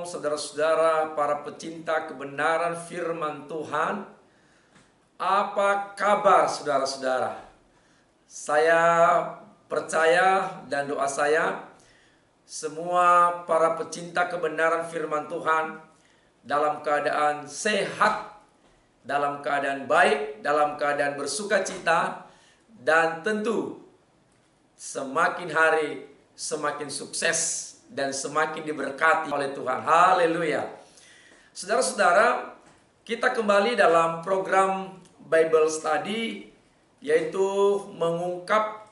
saudara-saudara, para pecinta kebenaran firman Tuhan. Apa kabar saudara-saudara? Saya percaya dan doa saya, semua para pecinta kebenaran firman Tuhan dalam keadaan sehat, dalam keadaan baik, dalam keadaan bersuka cita, dan tentu semakin hari semakin sukses dan semakin diberkati oleh Tuhan. Haleluya. Saudara-saudara, kita kembali dalam program Bible Study, yaitu mengungkap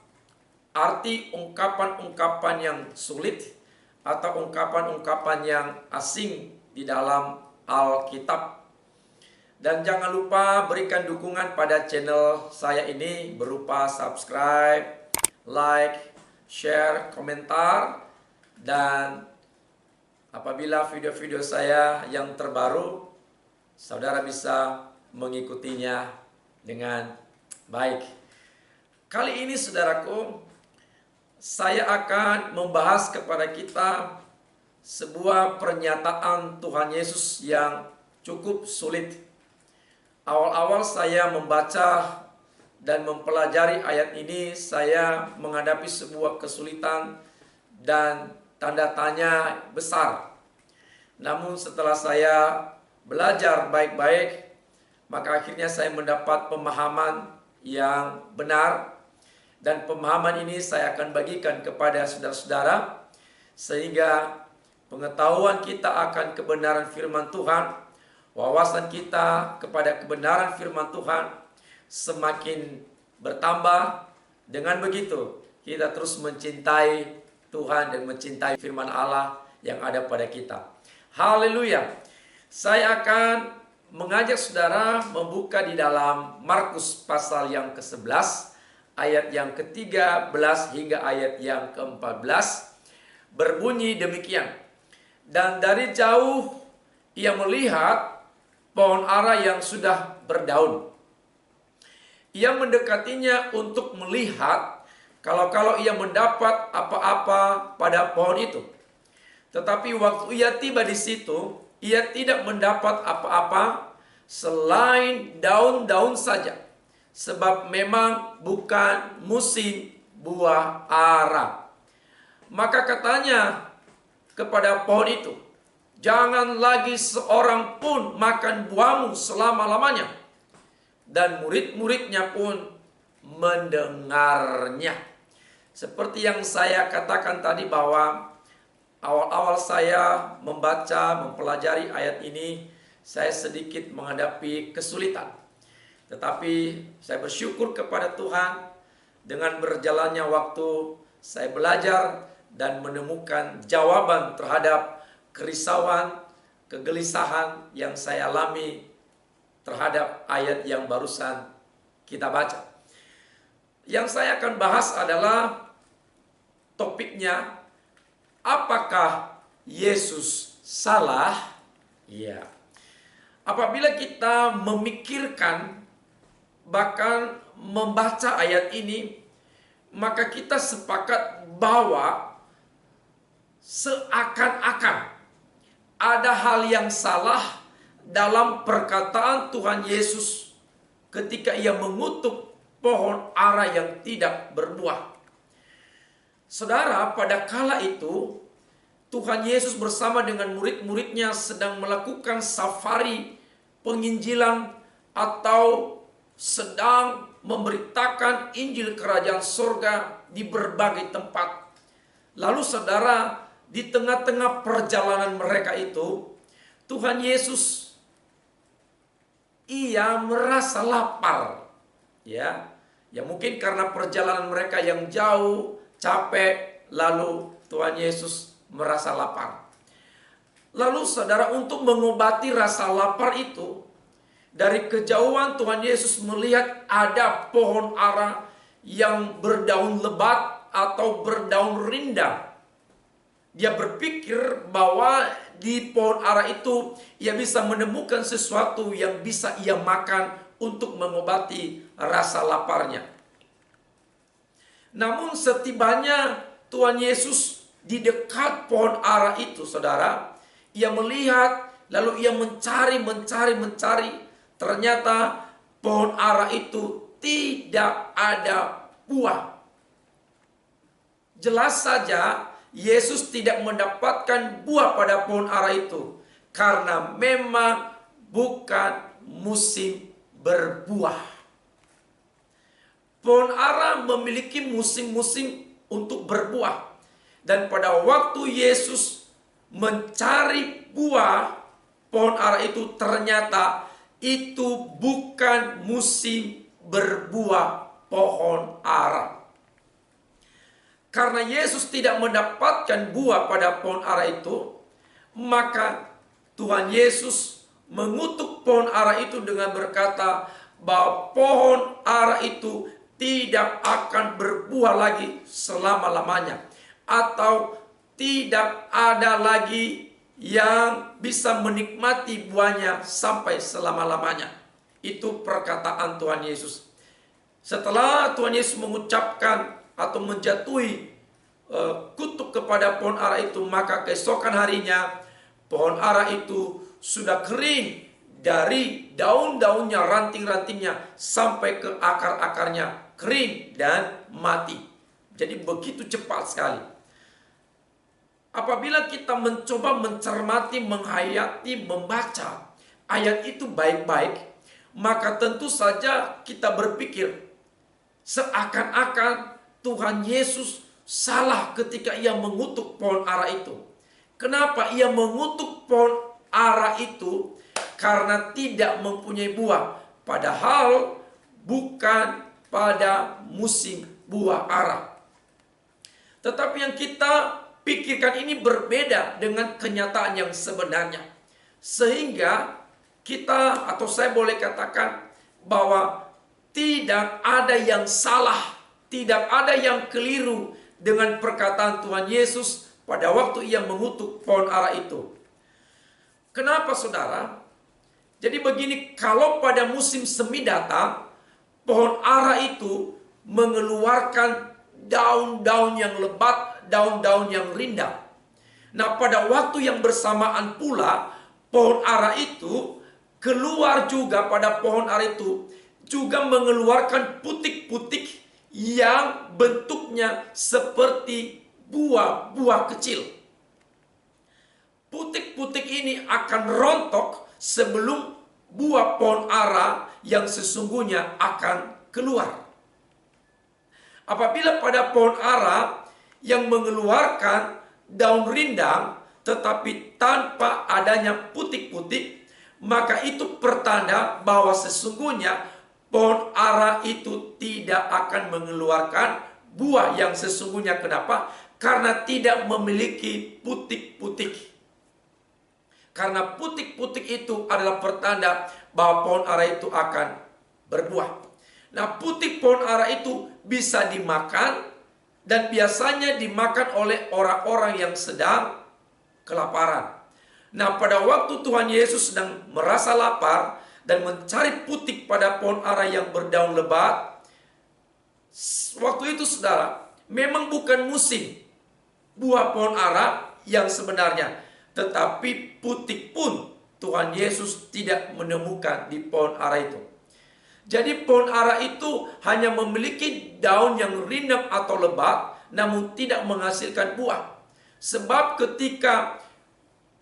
arti ungkapan-ungkapan yang sulit atau ungkapan-ungkapan yang asing di dalam Alkitab. Dan jangan lupa berikan dukungan pada channel saya ini berupa subscribe, like, share, komentar. Dan apabila video-video saya yang terbaru, saudara bisa mengikutinya dengan baik. Kali ini saudaraku, saya akan membahas kepada kita sebuah pernyataan Tuhan Yesus yang cukup sulit. Awal-awal saya membaca dan mempelajari ayat ini, saya menghadapi sebuah kesulitan dan tanda tanya besar. Namun setelah saya belajar baik-baik, maka akhirnya saya mendapat pemahaman yang benar. Dan pemahaman ini saya akan bagikan kepada saudara-saudara, sehingga pengetahuan kita akan kebenaran firman Tuhan, wawasan kita kepada kebenaran firman Tuhan semakin bertambah. Dengan begitu kita terus mencintai Tuhan dan mencintai firman Allah yang ada pada kita. Haleluya. Saya akan mengajak saudara membuka di dalam Markus pasal yang ke-11, ayat yang ke-13 hingga ayat yang ke-14. Berbunyi demikian. Dan dari jauh ia melihat pohon ara yang sudah berdaun. Ia mendekatinya untuk melihat kalau ia mendapat apa-apa pada pohon itu. Tetapi waktu ia tiba di situ, ia tidak mendapat apa-apa selain daun-daun saja. Sebab memang bukan musim buah ara. Maka katanya kepada pohon itu, jangan lagi seorang pun makan buahmu selama-lamanya. Dan murid-muridnya pun mendengarnya. Seperti yang saya katakan tadi, bahwa awal-awal saya membaca, mempelajari ayat ini, saya sedikit menghadapi kesulitan. Tetapi saya bersyukur kepada Tuhan, dengan berjalannya waktu saya belajar dan menemukan jawaban terhadap kerisauan, kegelisahan yang saya alami terhadap ayat yang barusan kita baca. Yang saya akan bahas adalah topiknya, apakah Yesus salah? Ya. Apabila kita memikirkan, bahkan membaca ayat ini, maka kita sepakat bahwa seakan-akan ada hal yang salah dalam perkataan Tuhan Yesus ketika ia mengutuk pohon ara yang tidak berbuah. Saudara, pada kala itu Tuhan Yesus bersama dengan murid-muridnya sedang melakukan safari penginjilan atau sedang memberitakan Injil Kerajaan Surga di berbagai tempat. Lalu saudara, di tengah-tengah perjalanan mereka itu, Tuhan Yesus ia merasa lapar. Ya mungkin karena perjalanan mereka yang jauh, capek, lalu Tuhan Yesus merasa lapar. Lalu saudara, untuk mengobati rasa lapar itu, dari kejauhan Tuhan Yesus melihat ada pohon ara yang berdaun lebat atau berdaun rindang. Dia berpikir bahwa di pohon ara itu ia bisa menemukan sesuatu yang bisa ia makan untuk mengobati rasa laparnya. Namun setibanya Tuhan Yesus di dekat pohon ara itu, saudara, Ia melihat, lalu ia mencari. Ternyata pohon ara itu tidak ada buah. Jelas saja Yesus tidak mendapatkan buah pada pohon ara itu, karena memang bukan musim berbuah. Pohon ara memiliki musim-musim untuk berbuah. Dan pada waktu Yesus mencari buah pohon ara itu, ternyata itu bukan musim berbuah pohon ara. Karena Yesus tidak mendapatkan buah pada pohon ara itu, maka Tuhan Yesus mengutuk pohon ara itu dengan berkata bahwa pohon ara itu tidak akan berbuah lagi selama-lamanya, atau tidak ada lagi yang bisa menikmati buahnya sampai selama-lamanya. Itu perkataan Tuhan Yesus. Setelah Tuhan Yesus mengucapkan atau menjatuhi kutuk kepada pohon ara itu, maka keesokan harinya pohon ara itu sudah kering dari daun-daunnya, ranting-rantingnya sampai ke akar-akarnya, kering dan mati. Jadi begitu cepat sekali. Apabila kita mencoba mencermati, menghayati, membaca ayat itu baik-baik, maka tentu saja kita berpikir seakan-akan Tuhan Yesus salah ketika ia mengutuk pohon ara itu. Kenapa ia mengutuk pohon ara itu? Karena tidak mempunyai buah, padahal bukan pada musim buah ara. Tetapi yang kita pikirkan ini berbeda dengan kenyataan yang sebenarnya. Sehingga kita, atau saya boleh katakan, bahwa tidak ada yang salah, tidak ada yang keliru dengan perkataan Tuhan Yesus pada waktu ia mengutuk pohon ara itu. Kenapa, saudara? Jadi begini, kalau pada musim semi datang, pohon ara itu mengeluarkan daun-daun yang lebat, daun-daun yang rindang. Nah, pada waktu yang bersamaan pula, pohon ara itu keluar juga, pada pohon ara itu juga mengeluarkan putik-putik yang bentuknya seperti buah-buah kecil. Putik-putik ini akan rontok sebelum buah pohon ara yang sesungguhnya akan keluar. Apabila pada pohon ara yang mengeluarkan daun rindang tetapi tanpa adanya putik-putik, maka itu pertanda bahwa sesungguhnya pohon ara itu tidak akan mengeluarkan buah yang sesungguhnya. Kenapa? Karena tidak memiliki putik-putik. Karena putik-putik itu adalah pertanda bahwa pohon ara itu akan berbuah. Nah, putik pohon ara itu bisa dimakan, dan biasanya dimakan oleh orang-orang yang sedang kelaparan. Nah, pada waktu Tuhan Yesus sedang merasa lapar dan mencari putik pada pohon ara yang berdaun lebat, waktu itu, saudara, memang bukan musim buah pohon ara yang sebenarnya, tetapi putik pun Tuhan Yesus tidak menemukan di pohon ara itu. Jadi pohon ara itu hanya memiliki daun yang rindang atau lebat, namun tidak menghasilkan buah. Sebab ketika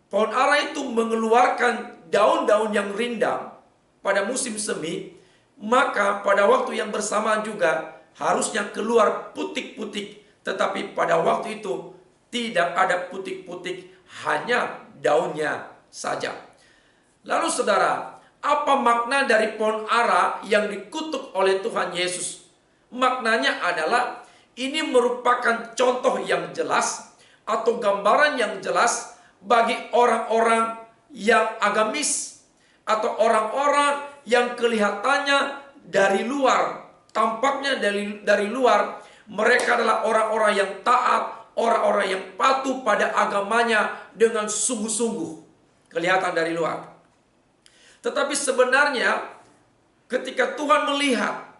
pohon ara itu mengeluarkan daun-daun yang rindang pada musim semi, maka pada waktu yang bersamaan juga harusnya keluar putik-putik. Tetapi pada waktu itu tidak ada putik-putik, hanya daunnya saja. Lalu, saudara, apa makna dari pohon ara yang dikutuk oleh Tuhan Yesus? Maknanya adalah ini merupakan contoh yang jelas atau gambaran yang jelas bagi orang-orang yang agamis atau orang-orang yang kelihatannya dari luar, tampaknya dari luar mereka adalah orang-orang yang taat, orang-orang yang patuh pada agamanya dengan sungguh-sungguh, kelihatan dari luar. Tetapi sebenarnya ketika Tuhan melihat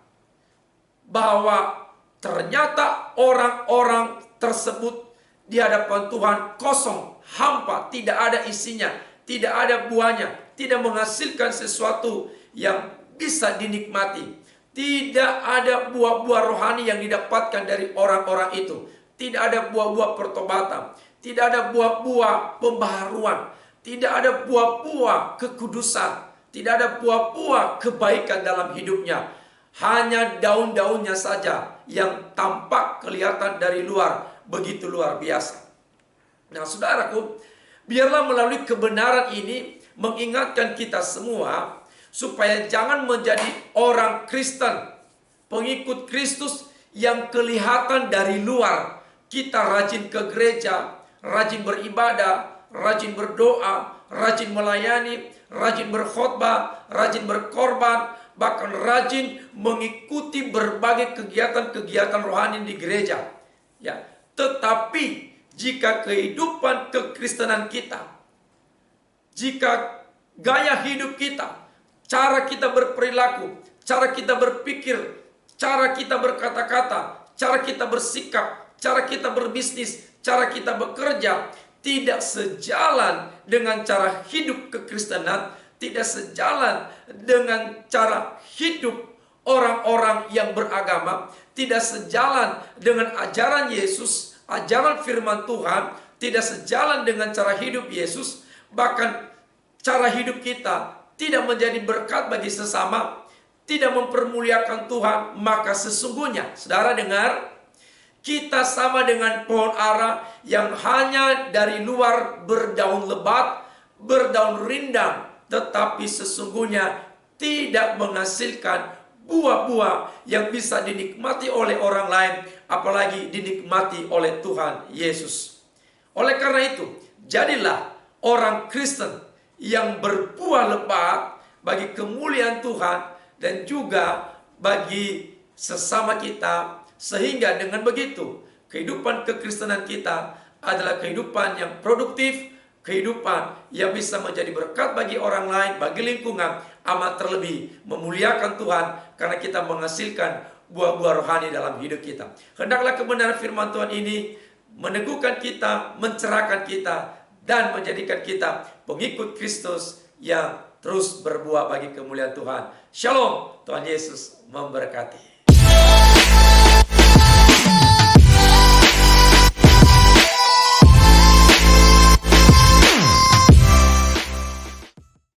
bahwa ternyata orang-orang tersebut di hadapan Tuhan kosong, hampa, tidak ada isinya, tidak ada buahnya, tidak menghasilkan sesuatu yang bisa dinikmati. Tidak ada buah-buah rohani yang didapatkan dari orang-orang itu. Tidak ada buah-buah pertobatan, tidak ada buah-buah pembaharuan, tidak ada buah-buah kekudusan, tidak ada buah-buah kebaikan dalam hidupnya. Hanya daun-daunnya saja yang tampak kelihatan dari luar, begitu luar biasa. Nah, saudaraku, biarlah melalui kebenaran ini mengingatkan kita semua supaya jangan menjadi orang Kristen, pengikut Kristus yang kelihatan dari luar. Kita rajin ke gereja, rajin beribadah, rajin berdoa, rajin melayani, rajin berkhotbah, rajin berkorban, bahkan rajin mengikuti berbagai kegiatan-kegiatan rohani di gereja. Ya, tetapi jika kehidupan kekristenan kita, jika gaya hidup kita, cara kita berperilaku, cara kita berpikir, cara kita berkata-kata, cara kita bersikap, cara kita berbisnis, cara kita bekerja tidak sejalan dengan cara hidup kekristenan, tidak sejalan dengan cara hidup orang-orang yang beragama, tidak sejalan dengan ajaran Yesus, ajaran firman Tuhan, tidak sejalan dengan cara hidup Yesus, bahkan cara hidup kita tidak menjadi berkat bagi sesama, tidak mempermuliakan Tuhan, maka sesungguhnya, saudara dengar, kita sama dengan pohon ara yang hanya dari luar berdaun lebat, berdaun rindang, tetapi sesungguhnya tidak menghasilkan buah-buah yang bisa dinikmati oleh orang lain, apalagi dinikmati oleh Tuhan Yesus. Oleh karena itu, jadilah orang Kristen yang berbuah lebat bagi kemuliaan Tuhan dan juga bagi sesama kita. Sehingga dengan begitu, kehidupan kekristenan kita adalah kehidupan yang produktif, kehidupan yang bisa menjadi berkat bagi orang lain, bagi lingkungan, amat terlebih memuliakan Tuhan karena kita menghasilkan buah-buah rohani dalam hidup kita. Hendaklah kebenaran firman Tuhan ini meneguhkan kita, mencerahkan kita, dan menjadikan kita pengikut Kristus yang terus berbuah bagi kemuliaan Tuhan. Shalom, Tuhan Yesus memberkati.